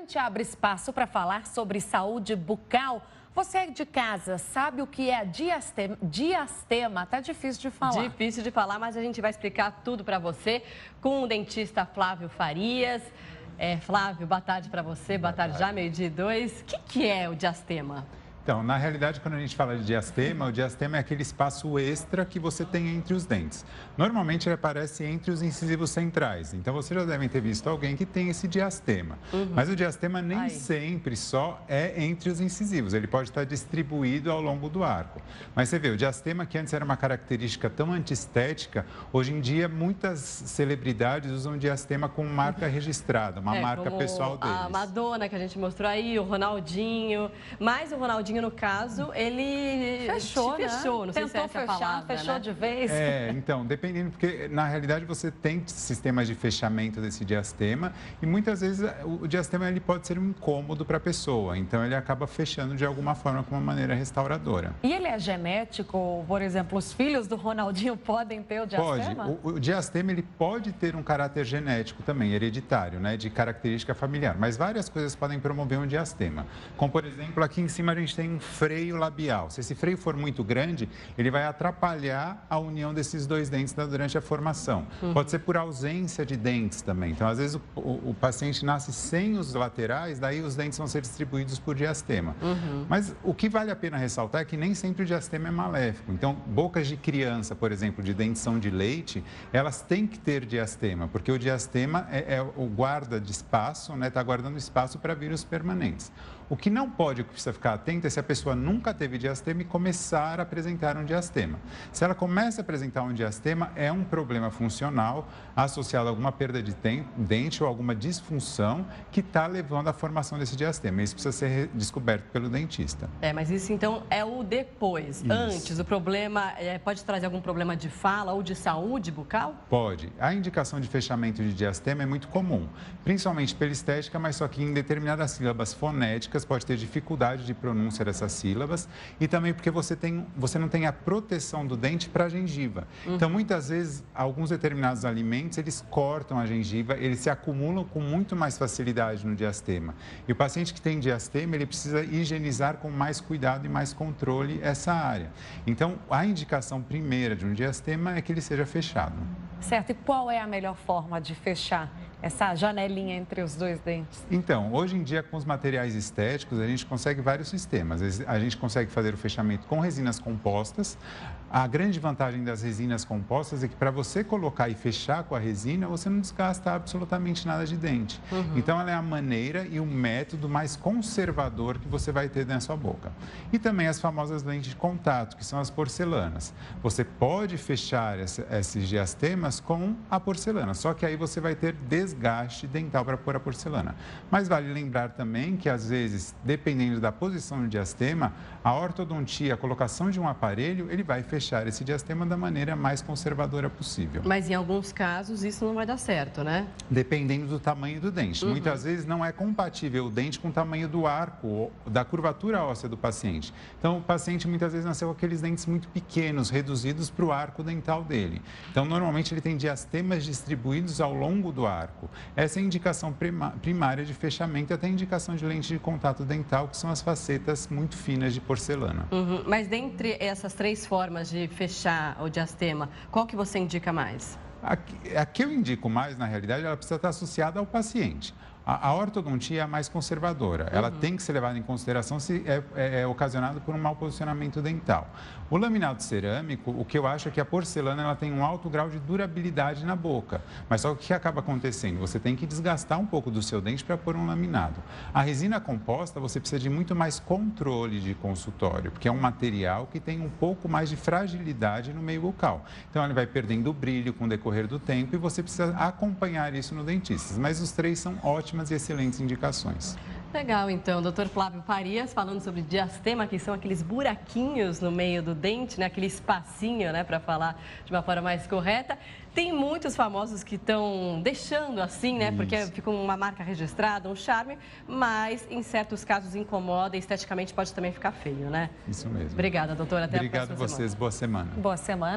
A gente abre espaço para falar sobre saúde bucal. Você é de casa, sabe o que é diastema? Diastema, tá difícil de falar. Difícil de falar, mas a gente vai explicar tudo para você com o dentista Flávio Farias. Flávio, boa tarde para você, boa tarde já, 12h02. O que é o diastema? Então, na realidade, quando a gente fala de diastema, o diastema é aquele espaço extra que você tem entre os dentes. Normalmente, ele aparece entre os incisivos centrais. Então, vocês já devem ter visto alguém que tem esse diastema. Mas o diastema nem sempre só é entre os incisivos. Ele pode estar distribuído ao longo do arco. Mas você vê, o diastema, que antes era uma característica tão antiestética, hoje em dia, muitas celebridades usam o diastema como marca registrada, uma marca pessoal deles. A Madonna, que a gente mostrou aí, o Ronaldinho. Mas o Ronaldinho, no caso, ele fechou, né? Não sei se é essa palavra, fechou, né? De vez. Então, dependendo, porque na realidade você tem sistemas de fechamento desse diastema e muitas vezes o diastema ele pode ser um incômodo para a pessoa, então ele acaba fechando de alguma forma com uma maneira restauradora. E ele é genético? Por exemplo, os filhos do Ronaldinho podem ter o diastema? Pode. O diastema ele pode ter um caráter genético também, hereditário, né, de característica familiar, mas várias coisas podem promover um diastema. Como, por exemplo, aqui em cima a gente tem um freio labial. Se esse freio for muito grande, ele vai atrapalhar a união desses dois dentes durante a formação. Pode ser por ausência de dentes também. Então, às vezes, o paciente nasce sem os laterais, daí os dentes vão ser distribuídos por diastema. Mas o que vale a pena ressaltar é que nem sempre o diastema é maléfico. Então, bocas de criança, por exemplo, de dentição de leite, elas têm que ter diastema, porque o diastema é o guarda de espaço, né? Está guardando espaço para vírus permanentes. O que não pode, o que precisa ficar atento é se a pessoa nunca teve diastema e começar a apresentar um diastema. Se ela começa a apresentar um diastema, é um problema funcional associado a alguma perda de dente ou alguma disfunção que está levando à formação desse diastema. Isso precisa ser descoberto pelo dentista. Mas isso então é o depois. Isso. Antes, o problema pode trazer algum problema de fala ou de saúde bucal? Pode. A indicação de fechamento de diastema é muito comum, principalmente pela estética, mas só que em determinadas sílabas fonéticas pode ter dificuldade de pronúncia dessas sílabas e também porque você não tem a proteção do dente para a gengiva. Então, muitas vezes, alguns determinados alimentos, eles cortam a gengiva, eles se acumulam com muito mais facilidade no diastema. E o paciente que tem diastema, ele precisa higienizar com mais cuidado e mais controle essa área. Então, a indicação primeira de um diastema é que ele seja fechado. Certo. E qual é a melhor forma de fechar essa janelinha entre os dois dentes? Então, hoje em dia, com os materiais estéticos, a gente consegue vários sistemas. A gente consegue fazer o fechamento com resinas compostas. A grande vantagem das resinas compostas é que para você colocar e fechar com a resina, você não desgasta absolutamente nada de dente. Então, ela é a maneira e o método mais conservador que você vai ter na sua boca. E também as famosas lentes de contato, que são as porcelanas. Você pode fechar esses diastemas com a porcelana, só que aí você vai ter desgaste dental para pôr a porcelana. Mas vale lembrar também que, às vezes, dependendo da posição do diastema, a ortodontia, a colocação de um aparelho, ele vai fechar esse diastema da maneira mais conservadora possível. Mas em alguns casos isso não vai dar certo, né? Dependendo do tamanho do dente. Muitas vezes não é compatível o dente com o tamanho do arco, da curvatura óssea do paciente. Então, o paciente muitas vezes nasceu com aqueles dentes muito pequenos, reduzidos para o arco dental dele. Então, normalmente ele tem diastemas distribuídos ao longo do arco. Essa é a indicação primária de fechamento e até a indicação de lente de contato dental, que são as facetas muito finas de porcelana. Mas dentre essas três formas de fechar o diastema, qual que você indica mais? A que eu indico mais, na realidade, ela precisa estar associada ao paciente. A ortodontia é a mais conservadora. Ela tem que ser levada em consideração se é ocasionado por um mau posicionamento dental. O laminado cerâmico, o que eu acho é que a porcelana ela tem um alto grau de durabilidade na boca. Mas só que o que acaba acontecendo? Você tem que desgastar um pouco do seu dente para pôr um laminado. A resina composta, você precisa de muito mais controle de consultório, porque é um material que tem um pouco mais de fragilidade no meio bucal. Então, ele vai perdendo o brilho com o decorrer do tempo e você precisa acompanhar isso no dentista. Mas os três são ótimas e excelentes indicações. Legal, então, Dr. Flávio Farias falando sobre diastema, que são aqueles buraquinhos no meio do dente, né? Aquele espacinho, né? Para falar de uma forma mais correta. Tem muitos famosos que estão deixando assim, né? Porque fica uma marca registrada, um charme, mas em certos casos incomoda e esteticamente pode também ficar feio, né? Isso mesmo. Obrigada, doutora. Até a próxima semana. Obrigado a vocês. Boa semana. Boa semana.